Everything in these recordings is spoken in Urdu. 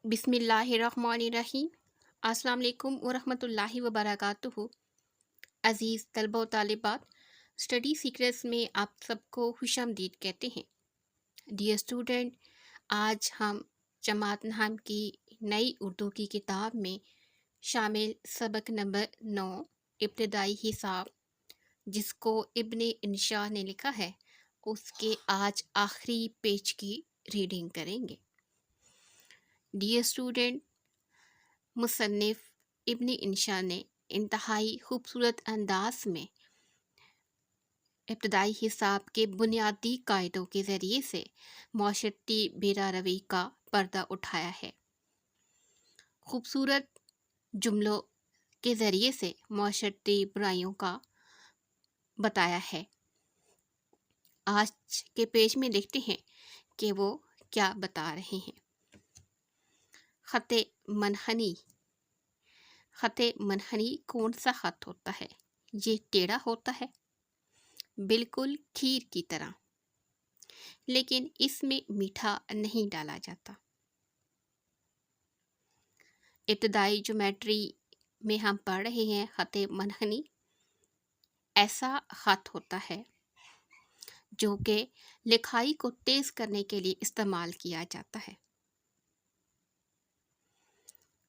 بسم اللہ الرحمن الرحیم۔ السلام علیکم ورحمۃ اللہ وبرکاتہ۔ عزیز طلبہ و طالبات، اسٹڈی سیکریٹس میں آپ سب کو خوش آمدید کہتے ہیں۔ ڈیئر اسٹوڈنٹ، آج ہم جماعت نحم کی نئی اردو کی کتاب میں شامل سبق نمبر 9 ابتدائی حساب، جس کو ابن انشا نے لکھا ہے، اس کے آج آخری پیج کی ریڈنگ کریں گے۔ ڈیئر اسٹوڈنٹ، مصنف ابن انشا نے انتہائی خوبصورت انداز میں ابتدائی حساب کے بنیادی قاعدوں کے ذریعے سے معاشرتی بیرا روی کا پردہ اٹھایا ہے۔ خوبصورت جملوں کے ذریعے سے معاشرتی برائیوں کا بتایا ہے۔ آج کے پیج میں دیکھتے ہیں کہ وہ کیا بتا رہے ہیں۔ خط منحنی۔ خط منحنی کون سا خط ہوتا ہے؟ یہ ٹیڑھا ہوتا ہے، بالکل کھیر کی طرح، لیکن اس میں میٹھا نہیں ڈالا جاتا۔ ابتدائی جیومیٹری میں ہم پڑھ رہے ہیں خط منحنی ایسا خط ہوتا ہے جو کہ لکھائی کو تیز کرنے کے لیے استعمال کیا جاتا ہے،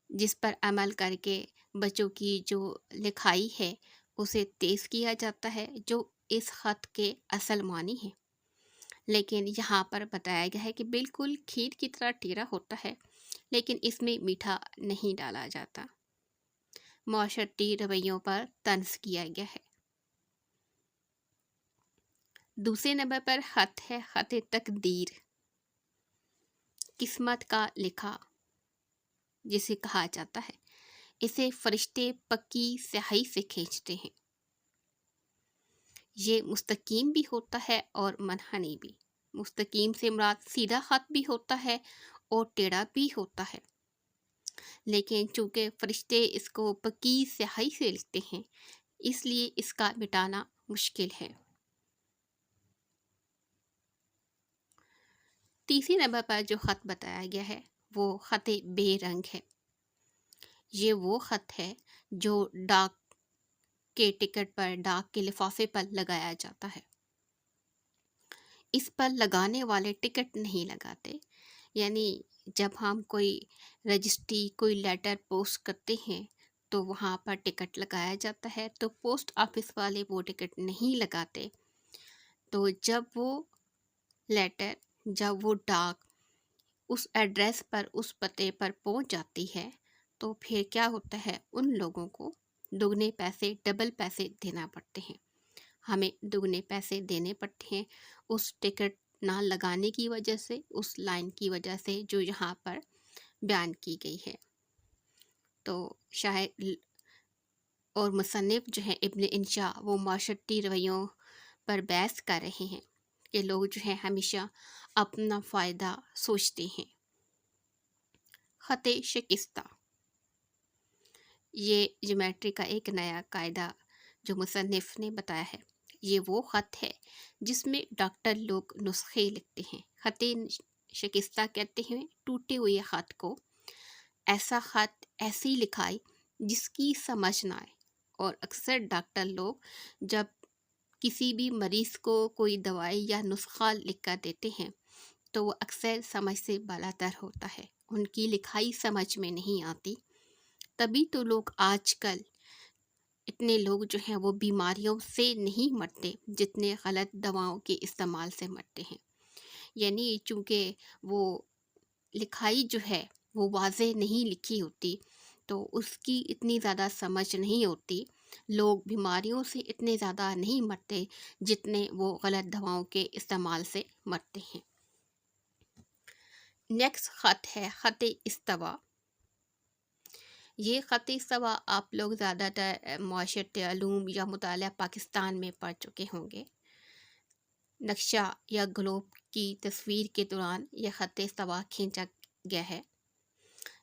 جس پر عمل کر کے بچوں کی جو لکھائی ہے اسے تیز کیا جاتا ہے، جو اس خط کے اصل معنی ہے۔ لیکن یہاں پر بتایا گیا ہے کہ بالکل کھیر کی طرح ٹیڑھا ہوتا ہے، لیکن اس میں میٹھا نہیں ڈالا جاتا۔ معاشرتی رویوں پر طنز کیا گیا ہے۔ دوسرے نمبر پر خط ہے خط تقدیر، قسمت کا لکھا جسے کہا جاتا ہے۔ اسے فرشتے پکی سیاہی سے کھینچتے ہیں۔ یہ مستقیم بھی ہوتا ہے اور منحنی بھی۔ مستقیم سے مراد سیدھا خط بھی ہوتا ہے اور ٹیڑھا بھی ہوتا ہے، لیکن چونکہ فرشتے اس کو پکی سیاہی سے لکھتے ہیں، اس لیے اس کا مٹانا مشکل ہے۔ تیسرے نمبر پر جو خط بتایا گیا ہے وہ خط بے رنگ ہے۔ یہ وہ خط ہے جو ڈاک کے ٹکٹ پر، ڈاک کے لفافے پر لگایا جاتا ہے۔ اس پر لگانے والے ٹکٹ نہیں لگاتے، یعنی جب ہم کوئی رجسٹری، کوئی لیٹر پوسٹ کرتے ہیں تو وہاں پر ٹکٹ لگایا جاتا ہے، تو پوسٹ آفس والے وہ ٹکٹ نہیں لگاتے۔ تو جب وہ لیٹر، جب وہ ڈاک اس ایڈریس پر، اس پتے پر پہنچ جاتی ہے، تو پھر کیا ہوتا ہے، ان لوگوں کو دگنے پیسے، ڈبل پیسے دینا پڑتے ہیں۔ ہمیں دگنے پیسے دینے پڑتے ہیں اس ٹکٹ نہ لگانے کی وجہ سے، اس لائن کی وجہ سے جو یہاں پر بیان کی گئی ہے۔ تو شاعر اور مصنف جو ہے ابن انشا، وہ معاشرتی رویوں پر بحث کر رہے ہیں کہ لوگ جو ہے ہمیشہ اپنا فائدہ سوچتے ہیں۔ خط شکستہ، یہ جیومیٹری کا ایک نیا قاعدہ جو مصنف نے بتایا ہے۔ یہ وہ خط ہے جس میں ڈاکٹر لوگ نسخے لکھتے ہیں۔ خط شکستہ کہتے ہیں ٹوٹے ہوئے خط کو۔ ایسا خط، ایسی لکھائی جس کی سمجھ نہ آئے، اور اکثر ڈاکٹر لوگ جب کسی بھی مریض کو کوئی دوائی یا نسخہ لکھ کر دیتے ہیں تو وہ اکثر سمجھ سے بالاتر ہوتا ہے، ان کی لکھائی سمجھ میں نہیں آتی۔ تبھی تو لوگ آج کل اتنے لوگ جو ہیں وہ بیماریوں سے نہیں مرتے جتنے غلط دواؤں کے استعمال سے مرتے ہیں۔ یعنی چونکہ وہ لکھائی جو ہے وہ واضح نہیں لکھی ہوتی، تو اس کی اتنی زیادہ سمجھ نہیں ہوتی، لوگ بیماریوں سے اتنے زیادہ نہیں مرتے جتنے وہ غلط دواؤں کے استعمال سے مرتے ہیں۔ نیکسٹ خط ہے خط استوا۔ یہ خط استوا آپ لوگ زیادہ تر معاشرتی علوم یا مطالعہ پاکستان میں پڑھ چکے ہوں گے۔ نقشہ یا گلوب کی تصویر کے دوران یہ خط استوا کھینچا گیا ہے۔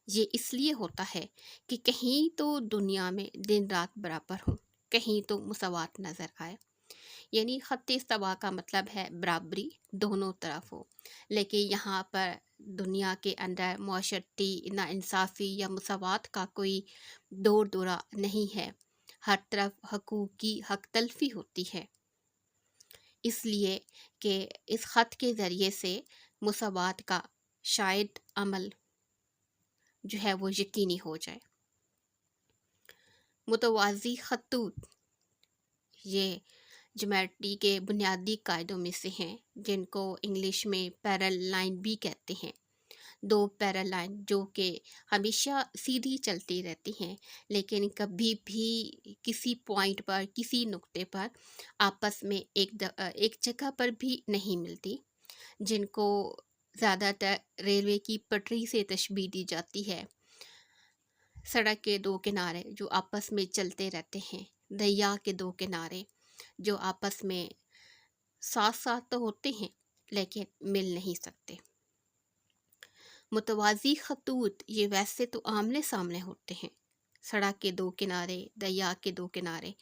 یہ اس لیے ہوتا ہے کہ کہیں تو دنیا میں دن رات برابر ہوں، کہیں تو مساوات نظر آئے۔ یعنی خط استوا کا مطلب ہے برابری، دونوں طرف ہو، لیکن یہاں پر دنیا کے اندر معاشرتی ناانصافی یا مساوات کا کوئی دور دورہ نہیں ہے، ہر طرف حقوق کی حق تلفی ہوتی ہے، اس لیے کہ اس خط کے ذریعے سے مساوات کا شاید عمل جو ہے وہ یقینی ہو جائے۔ متوازی خطوط یہ جیومیٹری کے بنیادی قاعدوں میں سے ہیں، جن کو انگلش میں پیرل لائن بھی کہتے ہیں۔ دو پیرل لائن جو کہ ہمیشہ سیدھی چلتی رہتی ہیں، لیکن کبھی بھی کسی پوائنٹ پر، کسی نقطے پر آپس میں ایک جگہ پر بھی نہیں ملتی، جن کو زیادہ تر ریلوے کی پٹری سے تشبیہ دی جاتی ہے۔ سڑک کے دو کنارے جو آپس میں چلتے رہتے ہیں، دریا کے دو کنارے جو آپس میں ساتھ ساتھ تو ہوتے ہیں لیکن مل نہیں سکتے۔ متوازی خطوط یہ ویسے تو آمنے سامنے ہوتے ہیں، سڑک کے دو کنارے، دریا کے دو کنارے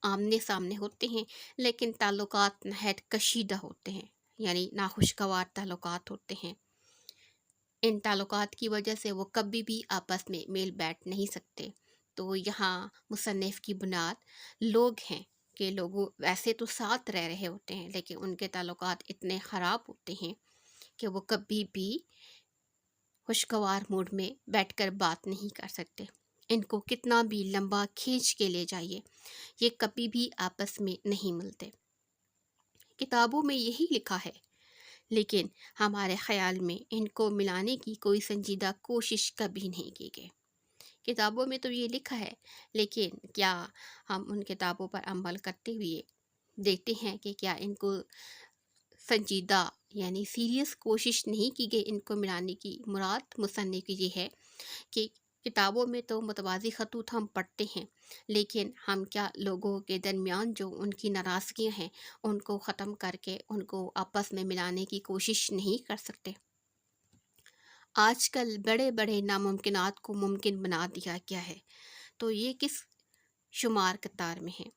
آمنے سامنے ہوتے ہیں، لیکن تعلقات نہایت کشیدہ ہوتے ہیں، یعنی ناخوشگوار تعلقات ہوتے ہیں۔ ان تعلقات کی وجہ سے وہ کبھی بھی آپس میں میل بیٹھ نہیں سکتے۔ تو یہاں مصنف کی بنیاد لوگ ہیں کہ لوگ ویسے تو ساتھ رہ رہے ہوتے ہیں، لیکن ان کے تعلقات اتنے خراب ہوتے ہیں کہ وہ کبھی بھی خوشگوار موڈ میں بیٹھ کر بات نہیں کر سکتے۔ ان کو کتنا بھی لمبا کھینچ کے لے جائیے، یہ کبھی بھی آپس میں نہیں ملتے۔ کتابوں میں یہی لکھا ہے، لیکن ہمارے خیال میں ان کو ملانے کی کوئی سنجیدہ کوشش کبھی نہیں کی گئی۔ کتابوں میں تو یہ لکھا ہے، لیکن کیا ہم ان کتابوں پر عمل کرتے ہوئے دیکھتے ہیں کہ کیا ان کو سنجیدہ یعنی سیریس کوشش نہیں کی گئی ان کو ملانے کی؟ مراد مصنف کی یہ ہے کہ کتابوں میں تو متوازی خطوط ہم پڑھتے ہیں، لیکن ہم کیا لوگوں کے درمیان جو ان کی ناراضگیاں ہیں ان کو ختم کر کے ان کو آپس میں ملانے کی کوشش نہیں کر سکتے؟ آج کل بڑے بڑے ناممکنات کو ممکن بنا دیا گیا ہے، تو یہ کس شمار قطار میں ہے؟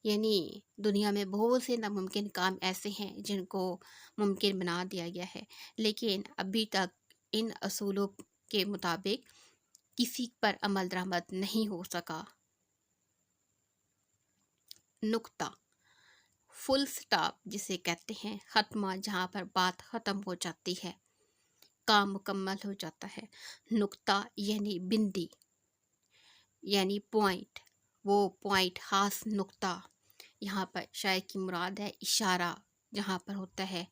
یعنی دنیا میں بہت سے ناممکن کام ایسے ہیں جن کو ممکن بنا دیا گیا ہے، لیکن ابھی تک ان اصولوں کے مطابق کسی پر عمل درآمد نہیں ہو سکا۔ نقطہ، فل سٹاپ جسے کہتے ہیں، ختمہ جہاں پر بات ختم ہو جاتی ہے، کام مکمل ہو جاتا ہے۔ نقطہ یعنی بندی، یعنی پوائنٹ، وہ پوائنٹ خاص نقطہ، یہاں پر شاعر کی مراد ہے اشارہ جہاں پر ہوتا ہے،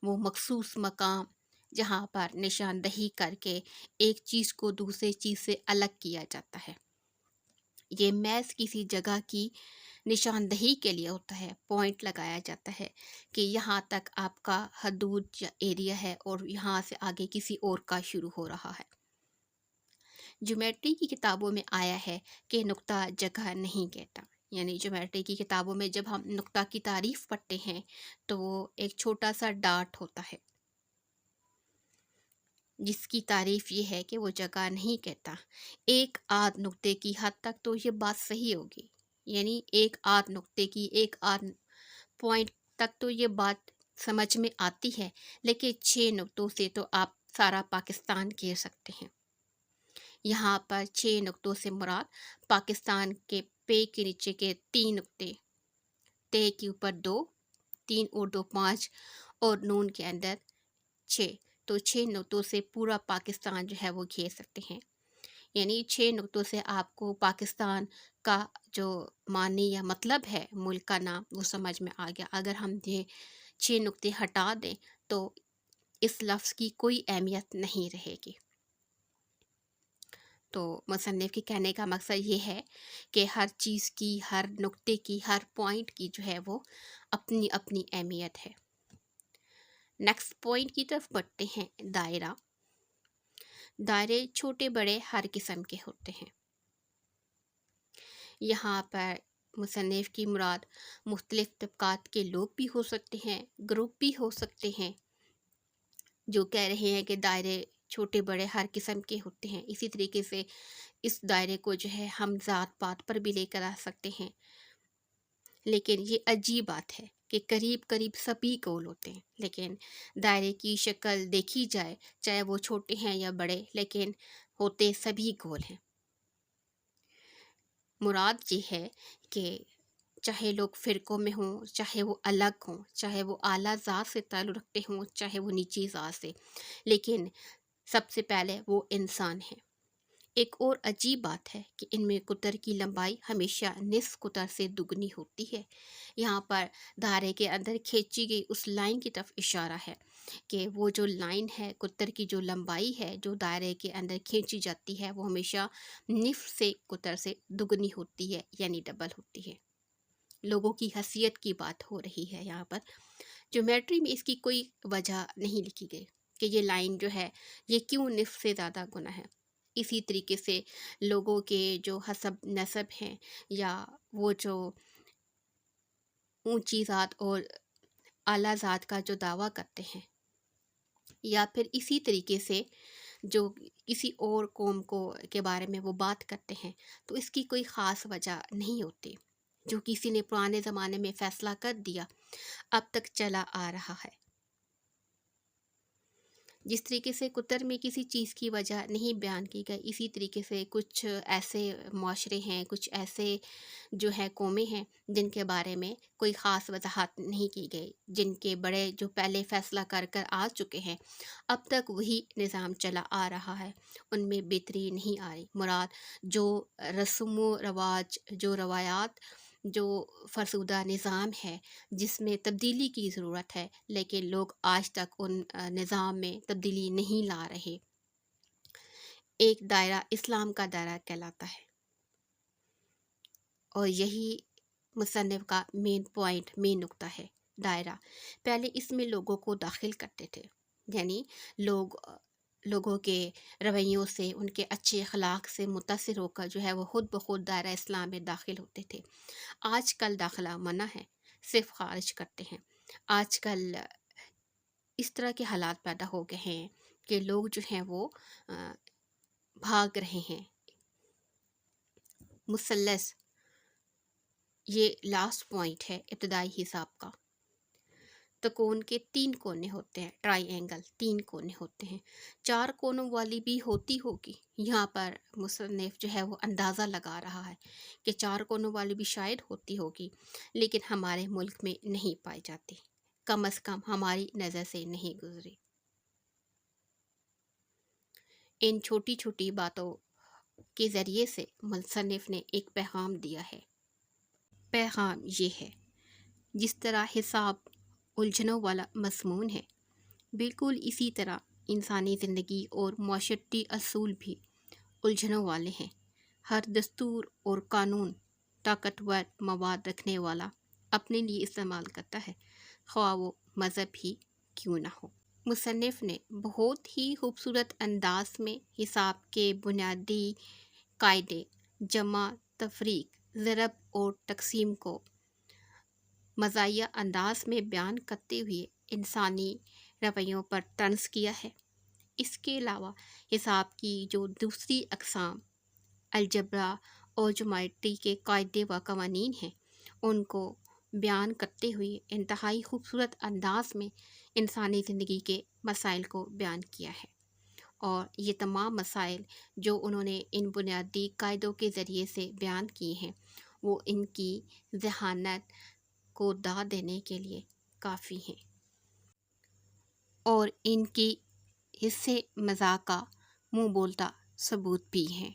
وہ مخصوص مقام جہاں پر نشاندہی کر کے ایک چیز کو دوسرے چیز سے الگ کیا جاتا ہے۔ یہ محض کسی جگہ کی نشاندہی کے لیے ہوتا ہے، پوائنٹ لگایا جاتا ہے کہ یہاں تک آپ کا حدود یا ایریا ہے اور یہاں سے آگے کسی اور کا شروع ہو رہا ہے۔ جیومیٹری کی کتابوں میں آیا ہے کہ نقطہ جگہ نہیں کہتا، یعنی جیومیٹری کی کتابوں میں جب ہم نقطہ کی تعریف پڑھتے ہیں تو وہ ایک چھوٹا سا ڈاٹ ہوتا ہے جس کی تعریف یہ ہے کہ وہ جگہ نہیں کہتا۔ ایک آدھ نقطے کی حد تک تو یہ بات صحیح ہوگی، یعنی ایک آدھ نقطے کی، ایک آدھ پوائنٹ تک تو یہ بات سمجھ میں آتی ہے، لیکن 6 نقطوں سے تو آپ سارا پاکستان گھیر سکتے ہیں۔ یہاں پر 6 نقطوں سے مراد پاکستان کے پے کے نیچے کے 3 نقطے، تے کے اوپر 2، 3 اور 2 5، اور نون کے اندر 6، تو 6 نقطوں سے پورا پاکستان جو ہے وہ گھیر سکتے ہیں۔ یعنی 6 نقطوں سے آپ کو پاکستان کا جو معنی یا مطلب ہے، ملک کا نام، وہ سمجھ میں آ گیا۔ اگر ہم یہ 6 نقطے ہٹا دیں تو اس لفظ کی کوئی اہمیت نہیں رہے گی۔ تو مصنف کے کہنے کا مقصد یہ ہے کہ ہر چیز کی، ہر نقطے کی، ہر پوائنٹ کی جو ہے وہ اپنی اپنی اہمیت ہے۔ نیکسٹ پوائنٹ کی طرف بڑھتے ہیں۔ دائرہ، دائرے چھوٹے بڑے ہر قسم کے ہوتے ہیں۔ یہاں پر مصنف کی مراد مختلف طبقات کے لوگ بھی ہو سکتے ہیں، گروپ بھی ہو سکتے ہیں، جو کہہ رہے ہیں کہ دائرے چھوٹے بڑے ہر قسم کے ہوتے ہیں۔ اسی طریقے سے اس دائرے کو جو ہے ہم ذات پات پر بھی لے کر آ سکتے ہیں، لیکن یہ عجیب بات ہے کہ قریب قریب سبھی گول ہوتے ہیں، لیکن دائرے کی شکل دیکھی جائے چاہے وہ چھوٹے ہیں یا بڑے، لیکن ہوتے سبھی گول ہیں۔ مراد یہ ہے کہ چاہے لوگ فرقوں میں ہوں، چاہے وہ الگ ہوں، چاہے وہ اعلیٰ ذات سے تعلق رکھتے ہوں، چاہے وہ نیچی ذات سے، لیکن سب سے پہلے وہ انسان ہیں۔ ایک اور عجیب بات ہے کہ ان میں قطر کی لمبائی ہمیشہ نصف قطر سے دگنی ہوتی ہے۔ یہاں پر دائرے کے اندر کھینچی گئی اس لائن کی طرف اشارہ ہے کہ وہ جو لائن ہے، قطر کی جو لمبائی ہے جو دائرے کے اندر کھینچی جاتی ہے، وہ ہمیشہ نصف سے قطر سے دگنی ہوتی ہے، یعنی ڈبل ہوتی ہے۔ لوگوں کی حیثیت کی بات ہو رہی ہے یہاں پر۔ جیومیٹری میں اس کی کوئی وجہ نہیں لکھی گئی کہ یہ لائن جو ہے یہ کیوں نصف سے زیادہ گنا ہے۔ اسی طریقے سے لوگوں کے جو حسب نسب ہیں، یا وہ جو اونچی ذات اور اعلیٰ ذات کا جو دعویٰ کرتے ہیں، یا پھر اسی طریقے سے جو کسی اور قوم کو کے بارے میں وہ بات کرتے ہیں، تو اس کی کوئی خاص وجہ نہیں ہوتی۔ جو کسی نے پرانے زمانے میں فیصلہ کر دیا اب تک چلا آ رہا ہے۔ جس طریقے سے قطر میں کسی چیز کی وجہ نہیں بیان کی گئی، اسی طریقے سے کچھ ایسے معاشرے ہیں، کچھ ایسے جو ہے قومیں ہیں جن کے بارے میں کوئی خاص وضاحت نہیں کی گئی، جن کے بڑے جو پہلے فیصلہ کر کر آ چکے ہیں اب تک وہی نظام چلا آ رہا ہے، ان میں بہتری نہیں آ رہی۔ مراد جو رسم و رواج، جو روایات، جو فرسودہ نظام ہے جس میں تبدیلی کی ضرورت ہے، لیکن لوگ آج تک ان نظام میں تبدیلی نہیں لا رہے۔ ایک دائرہ اسلام کا دائرہ کہلاتا ہے، اور یہی مصنف کا مین نقطہ ہے۔ دائرہ پہلے اس میں لوگوں کو داخل کرتے تھے، یعنی لوگوں کے رویوں سے، ان کے اچھے اخلاق سے متاثر ہو کر جو ہے وہ خود بخود دائرہ اسلام میں داخل ہوتے تھے۔ آج کل داخلہ منع ہے، صرف خارج کرتے ہیں۔ آج کل اس طرح کے حالات پیدا ہو گئے ہیں کہ لوگ جو ہیں وہ بھاگ رہے ہیں۔ مثلث یہ لاسٹ پوائنٹ ہے ابتدائی حساب کا۔ تکون کے 3 کونے ہوتے ہیں، ٹرائی اینگل 3 کونے ہوتے ہیں، 4 کونوں والی بھی ہوتی ہوگی۔ یہاں پر مصنف جو ہے وہ اندازہ لگا رہا ہے کہ 4 کونوں والی بھی شاید ہوتی ہوگی، لیکن ہمارے ملک میں نہیں پائی جاتی، کم از کم ہماری نظر سے نہیں گزری۔ ان چھوٹی چھوٹی باتوں کے ذریعے سے مصنف نے ایک پیغام دیا ہے۔ پیغام یہ ہے، جس طرح حساب الجھنوں والا مضمون ہے، بالکل اسی طرح انسانی زندگی اور معاشرتی اصول بھی الجھنوں والے ہیں۔ ہر دستور اور قانون طاقتور مواد رکھنے والا اپنے لیے استعمال کرتا ہے، خواہ وہ مذہب ہی کیوں نہ ہو۔ مصنف نے بہت ہی خوبصورت انداز میں حساب کے بنیادی قاعدے، جمع، تفریق، ضرب اور تقسیم کو مزاحیہ انداز میں بیان کرتے ہوئے انسانی رویوں پر طنز کیا ہے۔ اس کے علاوہ حساب کی جو دوسری اقسام الجبرا اور جیومیٹری کے قاعدے و قوانین ہیں، ان کو بیان کرتے ہوئے انتہائی خوبصورت انداز میں انسانی زندگی کے مسائل کو بیان کیا ہے، اور یہ تمام مسائل جو انہوں نے ان بنیادی قاعدوں کے ذریعے سے بیان کیے ہیں، وہ ان کی ذہانت کو داد دینے کے لیے کافی ہیں، اور ان کی حصے مزاح کا منہ بولتا ثبوت بھی ہیں۔